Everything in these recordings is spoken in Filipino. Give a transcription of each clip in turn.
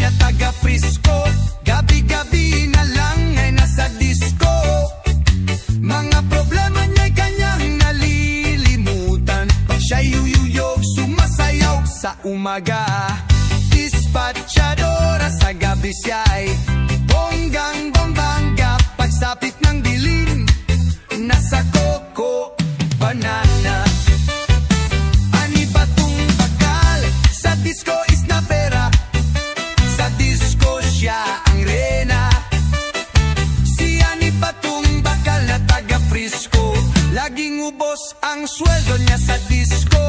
na taga Frisco, gabi-gabi na lang ay nasa disco. Mga problema niya'y kanyang nalilimutan, pag siya'y yuyuyog, sumasayaw sa umaga. Dispatchadora sa gabi siya'y bonggang-bongbangga, pagsapit ng dilim, nasa Coco Banana. Ani batong bakal, sa disco is na pera, sa disco siya ang rena. Si Ani batong bakal na taga Frisco, laging ubos ang sweldo niya sa disco.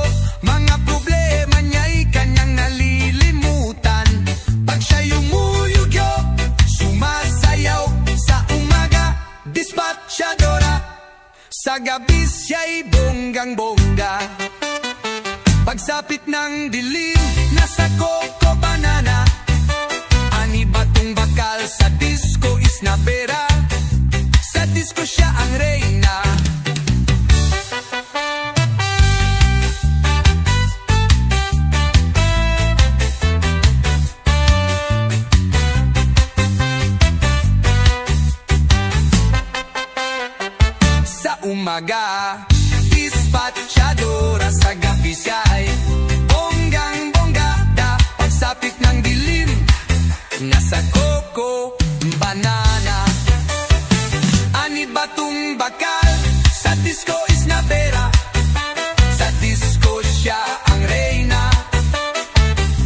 Mga problema niya'y kanyang nalilimutan, pag siya'y umuyugyo, sumasayaw sa umaga. Dispatchadora, sa gabi siya'y bonggang-bongga, pagsapit ng dilim, nasa Coco Banana. Ani batong bakal, sa disco is na pera, sa disco siya ang reyna. Sa umaga, dispatchadora, sa gabi siya'y bonggang-bongga, pagsapit ng dilim, nasa Coco Banana. Ani batong bakal, sa disco is na pera, sa disco siya ang reyna.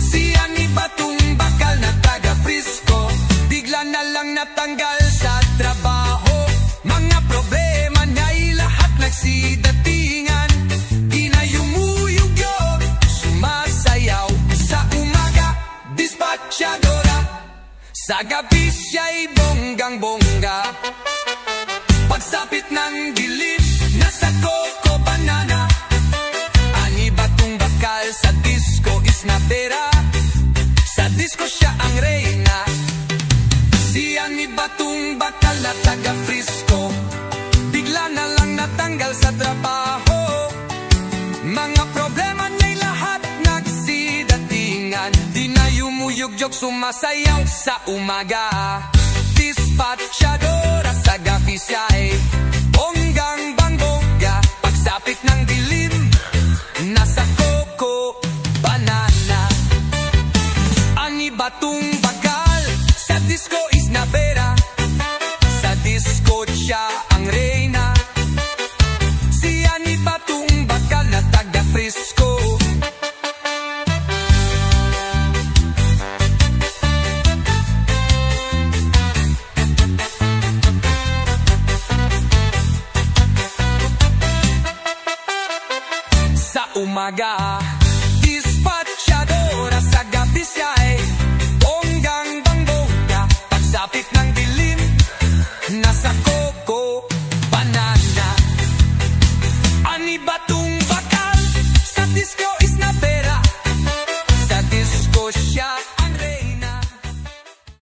Si Ani batong bakal na taga Frisco, bigla na lang natanggal sa trabaho. Mga problema niya'y lahat nagsidatingan, di na yumuyugyo, sumasayaw sa umaga. Dispatchadora, sa gabi siya'y bonggang-bongga, pagsapit ng dilim, nasa Coco Banana. Ani batong bakal, sa disco is na pera, sa disco siya ang reyna. Si Ani batong bakal na taga Frisco, bigla na lang natanggal sa trabaho. Mga problema niya'y lahat nagsidatingan, di na yumuyugyog, sumasayaw sa umaga. Dispatchadora, sa gabi siya'y bonggang-bongga, pagsapit ng dilim, nasa Coco Banana. Ani batong bakal, sa disco is na pera, sa disco siya ang reyna. Si Ani batong bakal na taga Frisco, sa umaga,